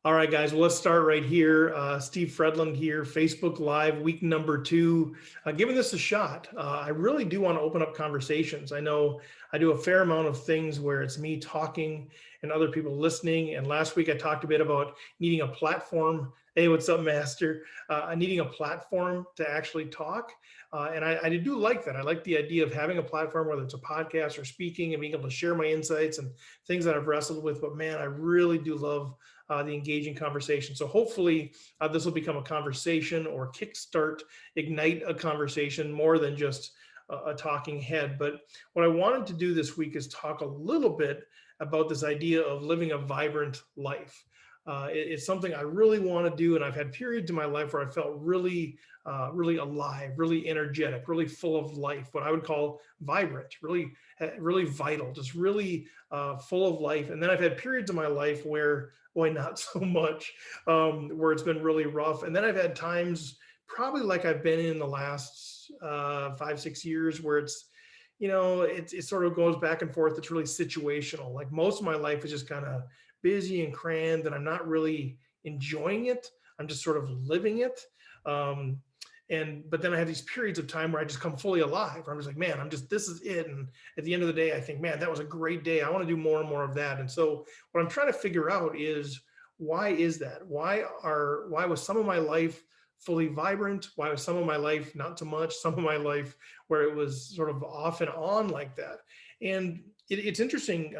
All right, guys, well, let's start right here. Steve Fredlund here, Facebook Live, week number 2. Giving this a shot. I really do want to open up conversations. I know I do a fair amount of things where it's me talking and other people listening. And last week I talked a bit about needing a platform. Hey, what's up, Master? Needing a platform to actually talk. And I do like that. I like the idea of having a platform, whether it's a podcast or speaking, and being able to share my insights and things that I've wrestled with. But man, I really do love the engaging conversation. So hopefully this will become a conversation or kickstart, ignite a conversation more than just a talking head. But what I wanted to do this week is talk a little bit about this idea of living a vibrant life. It's something I really want to do, and I've had periods in my life where I felt really, really alive, really energetic, really full of life. What I would call vibrant, really vital, just really full of life. And then I've had periods in my life where, boy, not so much, where it's been really rough. And then I've had times, probably like I've been in the last 5-6 years, where it's, it sort of goes back and forth. It's really situational. Like most of my life is just kind of busy and crammed, and I'm not really enjoying it. I'm just sort of living it. But then I have these periods of time where I just come fully alive, where I'm just like, man, this is it. And at the end of the day, I think, man, that was a great day. I want to do more and more of that. And so what I'm trying to figure out is, why is that? Why was some of my life fully vibrant? Why was some of my life not so much? Some of my life where it was sort of off and on like that. And it's interesting.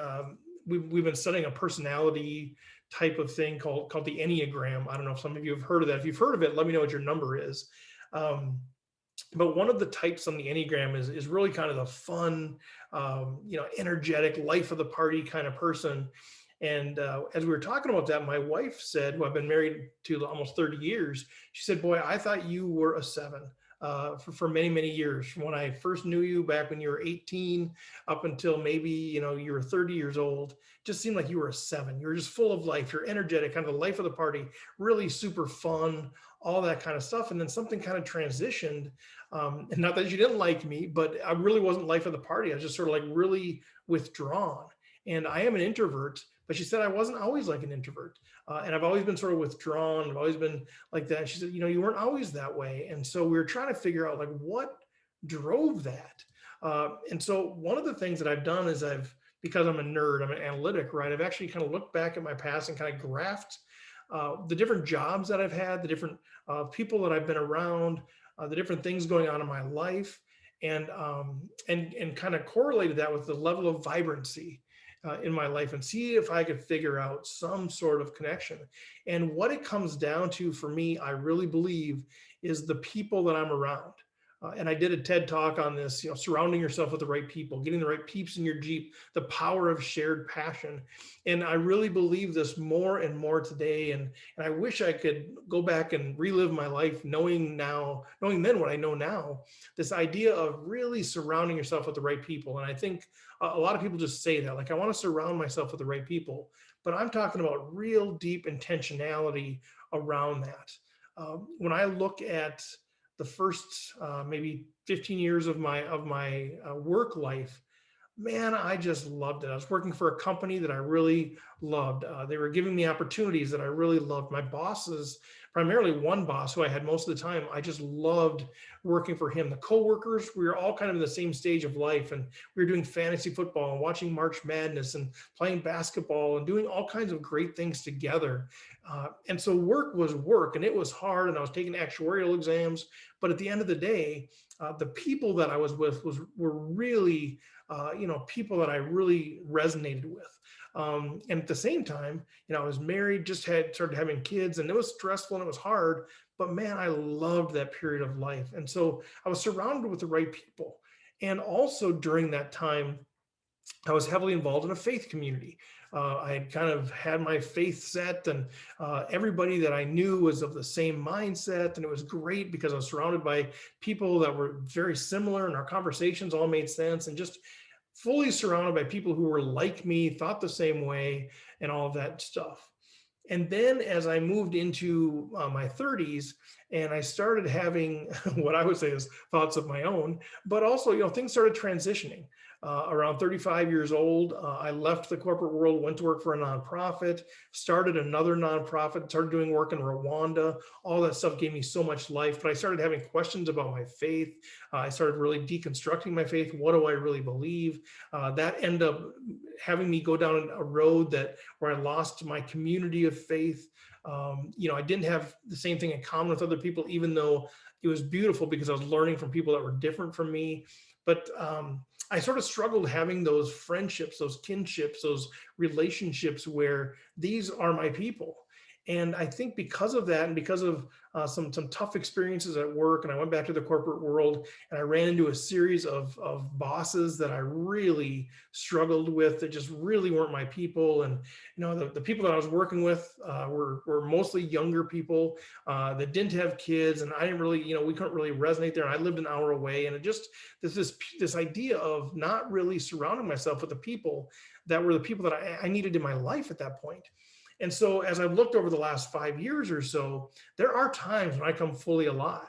We've been studying a personality type of thing called the Enneagram. I don't know if some of you have heard of that. If you've heard of it, let me know what your number is. But one of the types on the Enneagram is really kind of the fun, energetic, life of the party kind of person. And as we were talking about that, my wife said, who I've been married to almost 30 years, she said, boy, I thought you were a 7. For many, many years, from when I first knew you back when you were 18 up until maybe, you were 30 years old, just seemed like you were a 7. You were just full of life. You're energetic, kind of the life of the party, really super fun, all that kind of stuff. And then something kind of transitioned. And not that you didn't like me, but I really wasn't life of the party. I was just sort of like really withdrawn. And I am an introvert, but she said I wasn't always like an introvert. And I've always been sort of withdrawn. I've always been like that. She said, you weren't always that way. And so we were trying to figure out, like, what drove that. And so one of the things that I've done is because I'm a nerd, I'm an analytic, right? I've actually kind of looked back at my past and kind of graphed the different jobs that I've had, the different people that I've been around, the different things going on in my life, and kind of correlated that with the level of vibrancy in my life, and see if I could figure out some sort of connection. And what it comes down to for me, I really believe, is the people that I'm around. And I did a TED talk on this, surrounding yourself with the right people, getting the right peeps in your Jeep, the power of shared passion. And I really believe this more and more today. And I wish I could go back and relive my life knowing then what I know now, this idea of really surrounding yourself with the right people. And I think a lot of people just say that, like, I want to surround myself with the right people, but I'm talking about real deep intentionality around that. When I look at the first maybe 15 years of my work life, man, I just loved it. I was working for a company that I really loved. They were giving me opportunities that I really loved. My bosses, primarily one boss who I had most of the time, I just loved working for him. The coworkers, we were all kind of in the same stage of life, and we were doing fantasy football and watching March Madness and playing basketball and doing all kinds of great things together. And so work was work, and it was hard, and I was taking actuarial exams. But at the end of the day, the people that I was with were really people that I really resonated with. And at the same time, I was married, just had started having kids, and it was stressful and it was hard, but man, I loved that period of life. And so I was surrounded with the right people. And also during that time, I was heavily involved in a faith community. I had kind of had my faith set, and everybody that I knew was of the same mindset. And it was great because I was surrounded by people that were very similar, and our conversations all made sense, and just fully surrounded by people who were like me, thought the same way, and all of that stuff. And then as I moved into my 30s, and I started having what I would say is thoughts of my own, but also, things started transitioning. Around 35 years old, I left the corporate world, went to work for a nonprofit, started another nonprofit, started doing work in Rwanda. All that stuff gave me so much life, but I started having questions about my faith. I started really deconstructing my faith. What do I really believe? That ended up having me go down a road where I lost my community of faith. I didn't have the same thing in common with other people, even though it was beautiful because I was learning from people that were different from me. But I sort of struggled having those friendships, those kinships, those relationships where these are my people. And I think because of that, and because of some tough experiences at work, and I went back to the corporate world, and I ran into a series of bosses that I really struggled with, that just really weren't my people. And the people that I was working with were mostly younger people that didn't have kids, and I didn't really, we couldn't really resonate there. And I lived an hour away, and it just this idea of not really surrounding myself with the people that were the people that I needed in my life at that point. And so as I've looked over the last 5 years or so, there are times when I come fully alive,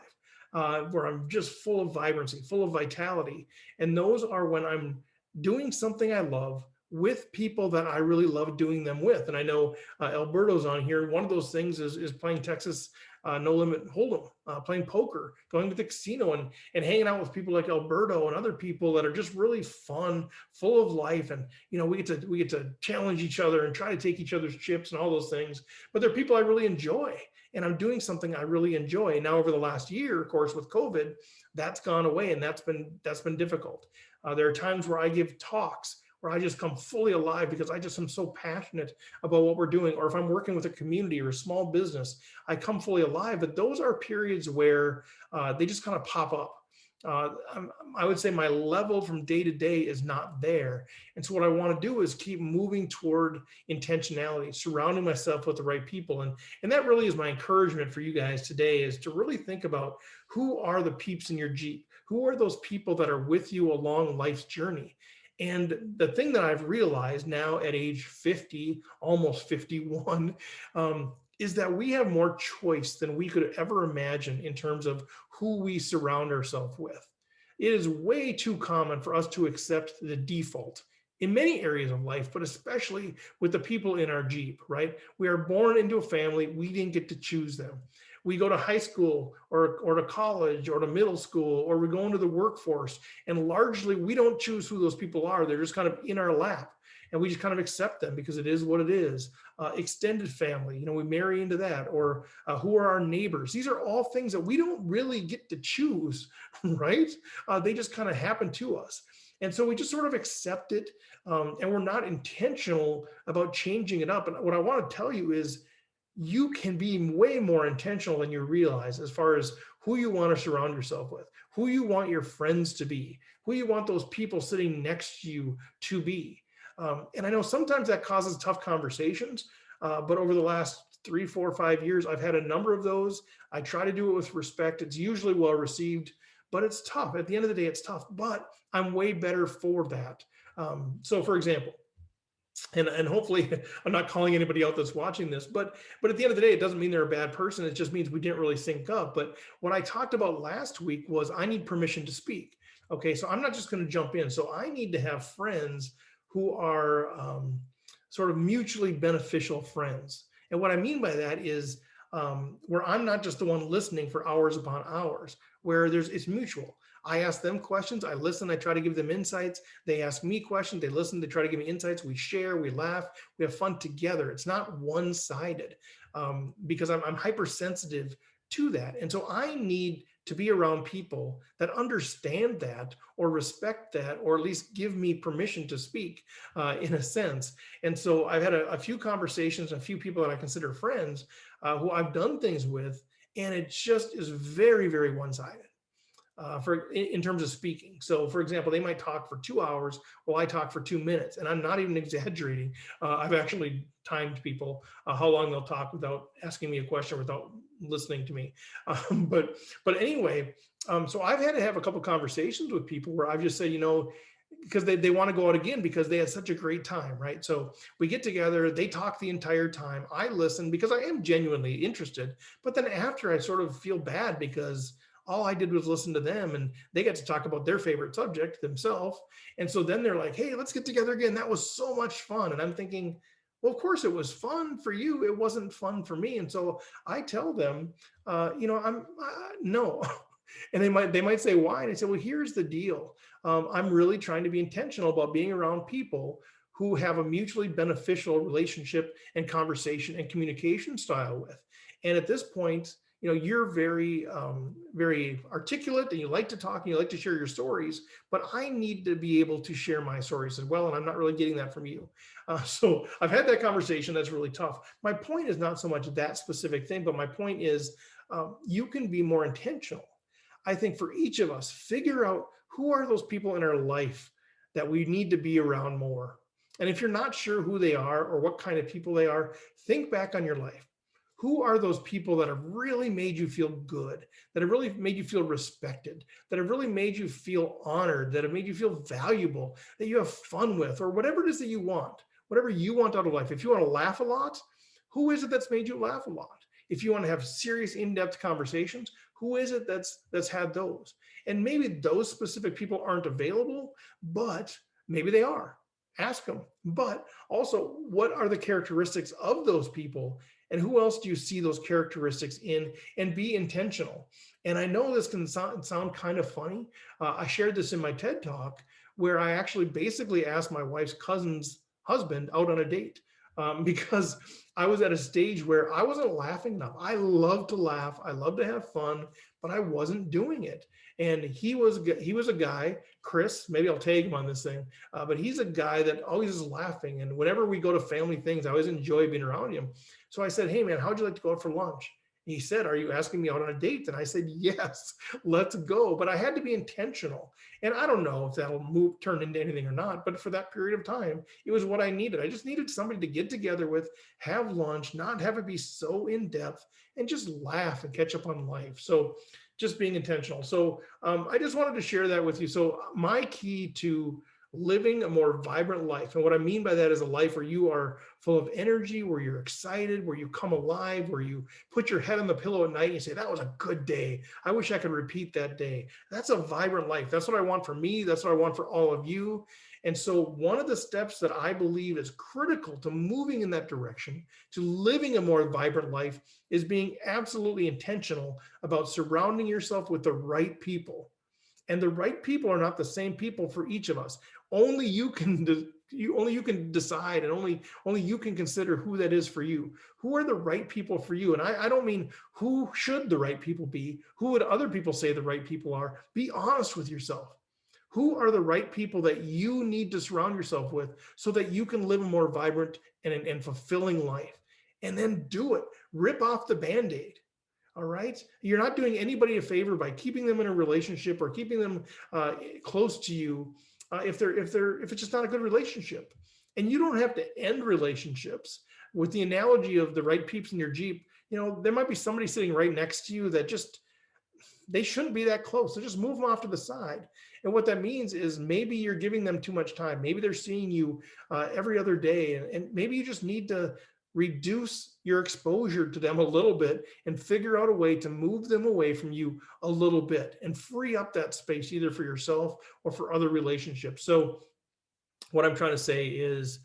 where I'm just full of vibrancy, full of vitality. And those are when I'm doing something I love with people that I really love doing them with. And I know Alberto's on here. One of those things is playing Texas No Limit Hold'em, playing poker, going to the casino, and hanging out with people like Alberto and other people that are just really fun, full of life. And we get to challenge each other and try to take each other's chips and all those things. But they're people I really enjoy, and I'm doing something I really enjoy. Now, over the last year, of course, with COVID, that's gone away, and that's been difficult. There are times where I give talks where I just come fully alive because I just am so passionate about what we're doing. Or if I'm working with a community or a small business, I come fully alive. But those are periods where they just kind of pop up. I would say my level from day to day is not there. And so what I want to do is keep moving toward intentionality, surrounding myself with the right people. And that really is my encouragement for you guys today, is to really think about who are the peeps in your Jeep? Who are those people that are with you along life's journey? And the thing that I've realized now at age 50, almost 51, is that we have more choice than we could ever imagine in terms of who we surround ourselves with. It is way too common for us to accept the default in many areas of life, but especially with the people in our Jeep, right? We are born into a family. We didn't get to choose them. We go to high school or to college or to middle school, or we go into the workforce, and largely we don't choose who those people are. They're just kind of in our lap, and we just kind of accept them because it is what it is. Extended family, we marry into that, or who are our neighbors. These are all things that we don't really get to choose, right? They just kind of happen to us. And so we just sort of accept it, and we're not intentional about changing it up. And what I want to tell you is, you can be way more intentional than you realize as far as who you want to surround yourself with, who you want your friends to be, who you want those people sitting next to you to be. And I know sometimes that causes tough conversations, but over the last 3, 4, 5 years, I've had a number of those. I try to do it with respect. It's usually well received, but it's tough. At the end of the day, it's tough, but I'm way better for that. So for example, and hopefully I'm not calling anybody out that's watching this, but at the end of the day, it doesn't mean they're a bad person. It just means we didn't really sync up. But what I talked about last week was I need permission to speak. Okay, so I'm not just going to jump in. So I need to have friends who are sort of mutually beneficial friends. And what I mean by that is where I'm not just the one listening for hours upon hours, where it's mutual. I ask them questions, I listen, I try to give them insights. They ask me questions, they listen, they try to give me insights. We share, we laugh, we have fun together. It's not one-sided, because I'm hypersensitive to that. And so I need to be around people that understand that, or respect that, or at least give me permission to speak, in a sense. And so I've had a few conversations, a few people that I consider friends, who I've done things with, and it just is very, very one-sided. In terms of speaking. So for example, they might talk for 2 hours while I talk for 2 minutes, and I'm not even exaggerating. I've actually timed people how long they'll talk without asking me a question, without listening to me. But anyway, so I've had to have a couple conversations with people where I've just said, because they want to go out again because they had such a great time, right? So we get together, they talk the entire time, I listen because I am genuinely interested, but then after I sort of feel bad because all I did was listen to them, and they got to talk about their favorite subject themselves. And so then they're like, hey, let's get together again. That was so much fun. And I'm thinking, well, of course it was fun for you. It wasn't fun for me. And so I tell them, I'm no. And they might say, why? And I say, well, here's the deal. I'm really trying to be intentional about being around people who have a mutually beneficial relationship and conversation and communication style with. And at this point, you're very articulate, and you like to talk and you like to share your stories, but I need to be able to share my stories as well. And I'm not really getting that from you. So I've had that conversation. That's really tough. My point is not so much that specific thing, but my point is you can be more intentional. I think for each of us, figure out who are those people in our life that we need to be around more. And if you're not sure who they are or what kind of people they are, think back on your life. Who are those people that have really made you feel good, that have really made you feel respected, that have really made you feel honored, that have made you feel valuable, that you have fun with, or whatever it is that you want, whatever you want out of life. If you want to laugh a lot, who is it that's made you laugh a lot? If you want to have serious, in-depth conversations, who is it that's had those? And maybe those specific people aren't available, but maybe they are. Ask them. But also, what are the characteristics of those people? And who else do you see those characteristics in? And be intentional. And I know this can sound kind of funny. I shared this in my TED Talk, where I actually basically asked my wife's cousin's husband out on a date, because I was at a stage where I wasn't laughing enough. I love to laugh. I love to have fun, but I wasn't doing it. And he was a guy, Chris, maybe I'll tag him on this thing, but he's a guy that always is laughing. And whenever we go to family things, I always enjoy being around him. So I said, hey man, how'd you like to go out for lunch? He said, are you asking me out on a date? And I said, yes, let's go. But I had to be intentional. And I don't know if that'll turn into anything or not, but for that period of time, it was what I needed. I just needed somebody to get together with, have lunch, not have it be so in depth, and just laugh and catch up on life. So just being intentional. So I just wanted to share that with you. So my key to living a more vibrant life, and what I mean by that is a life where you are full of energy, where you're excited, where you come alive, where you put your head on the pillow at night and you say, that was a good day. I wish I could repeat that day. That's a vibrant life. That's what I want for me. That's what I want for all of you. And so one of the steps that I believe is critical to moving in that direction, to living a more vibrant life, is being absolutely intentional about surrounding yourself with the right people. And the right people are not the same people for each of us. Only you can decide, and only you can consider who that is for you. Who are the right people for you? And I don't mean who should the right people be. Who would other people say the right people are? Be honest with yourself. Who are the right people that you need to surround yourself with so that you can live a more vibrant and fulfilling life? And then do it. Rip off the Band-Aid. All right. You're not doing anybody a favor by keeping them in a relationship or keeping them close to you if it's just not a good relationship. And you don't have to end relationships. With the analogy of the right peeps in your Jeep, there might be somebody sitting right next to you that just, they shouldn't be that close. So just move them off to the side. And what that means is maybe you're giving them too much time. Maybe they're seeing you every other day, and maybe you just need to reduce your exposure to them a little bit and figure out a way to move them away from you a little bit and free up that space either for yourself or for other relationships. So what I'm trying to say is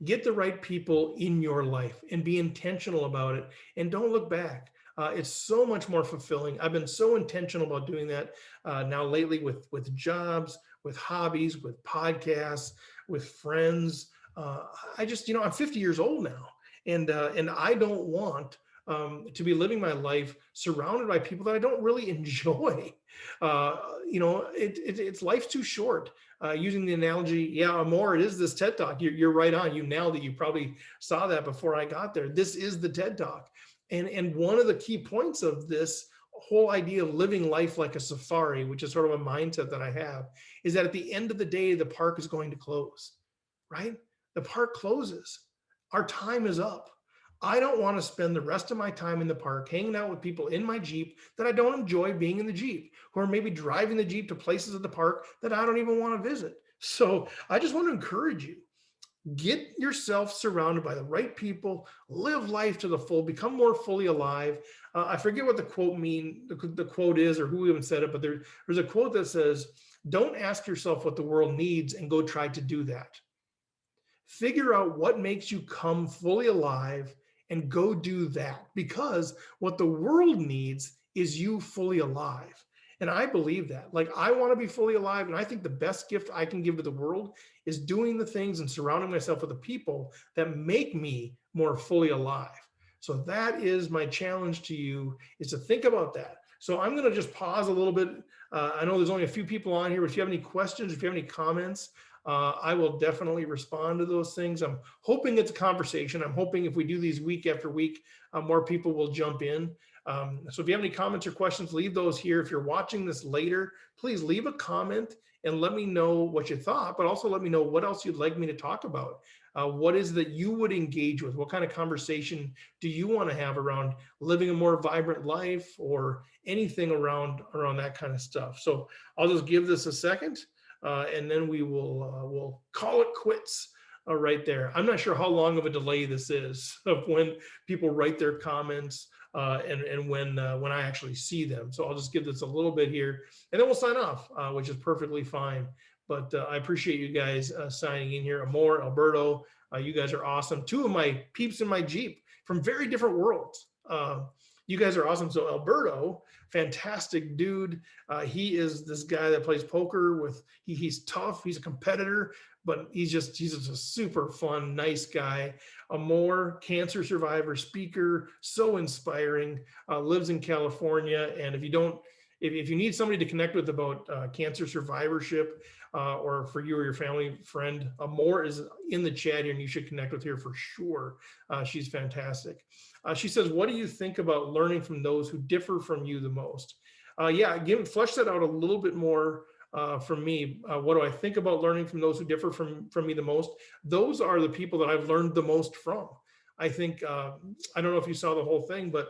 get the right people in your life and be intentional about it, and don't look back. It's so much more fulfilling. I've been so intentional about doing that now lately with jobs, with hobbies, with podcasts, with friends. I just, I'm 50 years old now. And I don't want to be living my life surrounded by people that I don't really enjoy. It's life's too short. Using the analogy, yeah, Amor, it is this TED Talk. You're right on. You nailed it. You probably saw that before I got there. This is the TED Talk. And one of the key points of this whole idea of living life like a safari, which is sort of a mindset that I have, is that at the end of the day, the park is going to close, right? The park closes. Our time is up. I don't want to spend the rest of my time in the park hanging out with people in my Jeep that I don't enjoy being in the Jeep, who are maybe driving the Jeep to places at the park that I don't even want to visit. So I just want to encourage you, Get yourself surrounded by the right people, live life to the full, become more fully alive. I forget what the quote is or who even said it, but there's a quote that says, don't ask yourself what the world needs and go try to do that. Figure out what makes you come fully alive and go do that, because what the world needs is you fully alive. And I believe that. Like, I want to be fully alive. And I think the best gift I can give to the world is doing the things and surrounding myself with the people that make me more fully alive. So that is my challenge to you, is to think about that. So I'm going to just pause a little bit. I know there's only a few people on here, but if you have any questions, if you have any comments, I will definitely respond to those things. I'm hoping it's a conversation. I'm hoping if we do these week after week, more people will jump in. So if you have any comments or questions, leave those here. If you're watching this later, please leave a comment and let me know what you thought, but also let me know what else you'd like me to talk about. What is that you would engage with? What kind of conversation do you want to have around living a more vibrant life, or anything around that kind of stuff? So I'll just give this a second. And then we'll call it quits right there. I'm not sure how long of a delay this is of when people write their comments and when I actually see them. So I'll just give this a little bit here, and then we'll sign off, which is perfectly fine. But I appreciate you guys signing in here. Amor, Alberto, you guys are awesome. Two of my peeps in my Jeep from very different worlds. You guys are awesome. So Alberto, fantastic dude. He is this guy that plays poker with, he's tough. He's a competitor, but he's just a super fun, nice guy. Amor, cancer survivor, speaker, so inspiring, lives in California. And if you need somebody to connect with about cancer survivorship, or for you or your family friend, Amor is in the chat here, and you should connect with her for sure. She's fantastic. She says, what do you think about learning from those who differ from you the most? Flesh that out a little bit more from me. What do I think about learning from those who differ from me the most? Those are the people that I've learned the most from. I think, I don't know if you saw the whole thing, but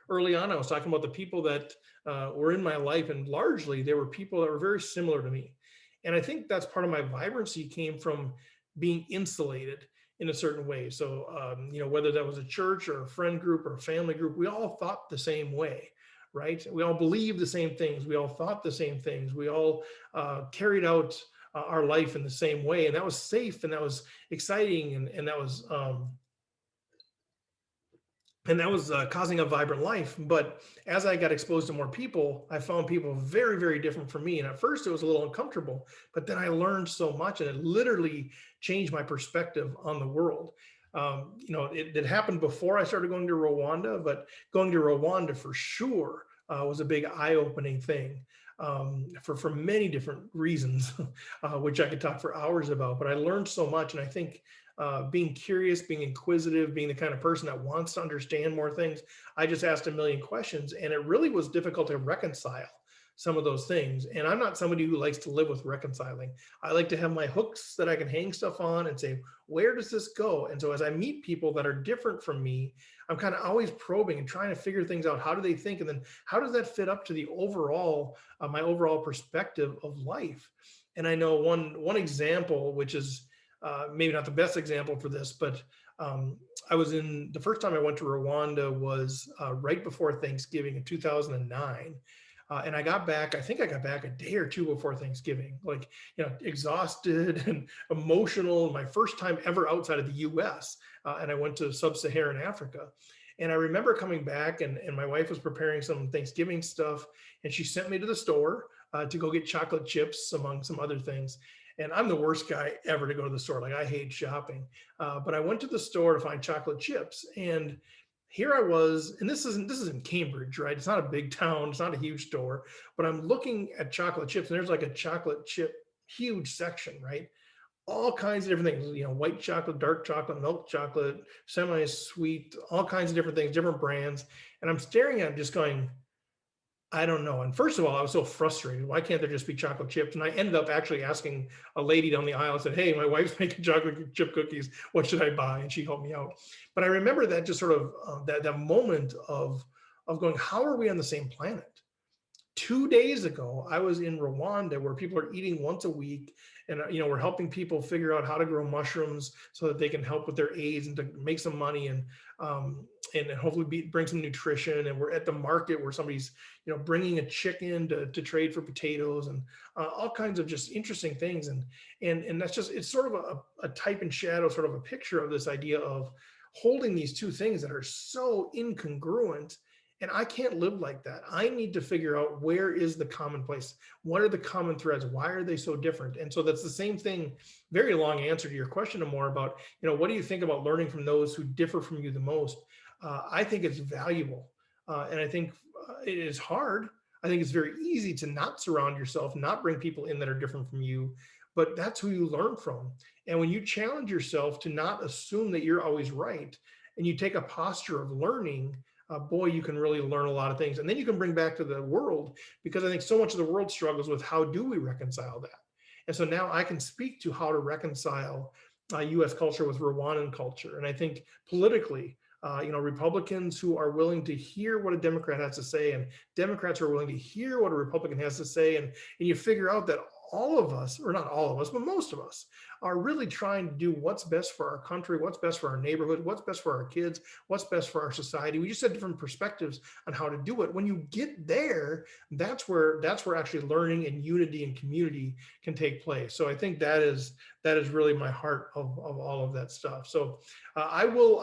early on, I was talking about the people that were in my life, and largely they were people that were very similar to me. And I think that's part of my vibrancy came from being insulated in a certain way. So, whether that was a church or a friend group or a family group, we all thought the same way, right? We all believed the same things. We all thought the same things. We all carried out our life in the same way. And that was safe, and that was exciting, and that was causing a vibrant life. But as I got exposed to more people, I found people very, very different from me. And at first it was a little uncomfortable, but then I learned so much, and it literally changed my perspective on the world. It happened before I started going to Rwanda, but going to Rwanda for sure was a big eye-opening thing. For many different reasons, which I could talk for hours about, but I learned so much. And I think being curious, being inquisitive, being the kind of person that wants to understand more things, I just asked a million questions, and it really was difficult to reconcile some of those things. And I'm not somebody who likes to live with reconciling. I like to have my hooks that I can hang stuff on and say, where does this go? And so as I meet people that are different from me, I'm kind of always probing and trying to figure things out. How do they think? And then how does that fit up to the overall, my overall perspective of life? And I know one example, which is maybe not the best example for this, but the first time I went to Rwanda was right before Thanksgiving in 2009. And I think I got back a day or two before Thanksgiving, exhausted and emotional. My first time ever outside of the US. And I went to sub-Saharan Africa. And I remember coming back, and my wife was preparing some Thanksgiving stuff, and she sent me to the store to go get chocolate chips, among some other things. And I'm the worst guy ever to go to the store. Like, I hate shopping. But I went to the store to find chocolate chips. And here I was, and this is in Cambridge, right? It's not a big town. It's not a huge store. But I'm looking at chocolate chips, and there's like a chocolate chip huge section, right? All kinds of different things, white chocolate, dark chocolate, milk chocolate, semi-sweet, all kinds of different things, different brands. And I'm staring at it just going, I don't know. And first of all, I was so frustrated. Why can't there just be chocolate chips? And I ended up actually asking a lady down the aisle. I said, hey, my wife's making chocolate chip cookies. What should I buy? And she helped me out. But I remember that just sort of that moment of going, how are we on the same planet? 2 days ago, I was in Rwanda, where people are eating once a week, we're helping people figure out how to grow mushrooms so that they can help with their AIDS and to make some money, and hopefully bring some nutrition. And we're at the market where somebody's bringing a chicken to trade for potatoes, and all kinds of just interesting things. And that's just, it's sort of a type and shadow, sort of a picture of this idea of holding these two things that are so incongruent. And I can't live like that. I need to figure out, where is the commonplace? What are the common threads? Why are they so different? And so that's the same thing. Very long answer to your question, more about, what do you think about learning from those who differ from you the most? I think it's valuable. And I think it is hard. I think it's very easy to not surround yourself, not bring people in that are different from you, but that's who you learn from. And when you challenge yourself to not assume that you're always right, and you take a posture of learning, boy, you can really learn a lot of things. And then you can bring back to the world, because I think so much of the world struggles with, how do we reconcile that? And so now I can speak to how to reconcile US culture with Rwandan culture. And I think politically, Republicans who are willing to hear what a Democrat has to say, and Democrats who are willing to hear what a Republican has to say. And you figure out that all of us, or not all of us, but most of us, are really trying to do what's best for our country, what's best for our neighborhood, what's best for our kids, what's best for our society. We just have different perspectives on how to do it. When you get there, that's where actually learning and unity and community can take place. So I think that is really my heart of all of that stuff. So I will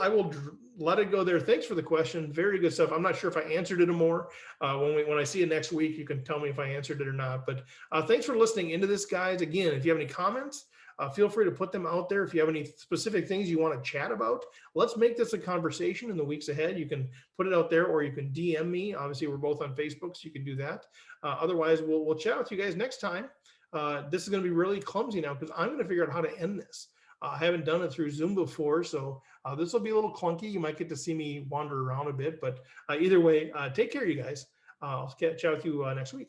let it go there. Thanks for the question. Very good stuff. I'm not sure if I answered it more. When I see you next week, you can tell me if I answered it or not. But thanks for listening into this, guys. Again, if you have any comments, feel free to put them out there. If you have any specific things you want to chat about, let's make this a conversation in the weeks ahead. You can put it out there, or you can DM me. Obviously, we're both on Facebook, so you can do that. Otherwise, we'll chat with you guys next time. This is going to be really clumsy now, because I'm going to figure out how to end this. I haven't done it through Zoom before, so this will be a little clunky. You might get to see me wander around a bit, but either way, take care, you guys. I'll chat with you next week.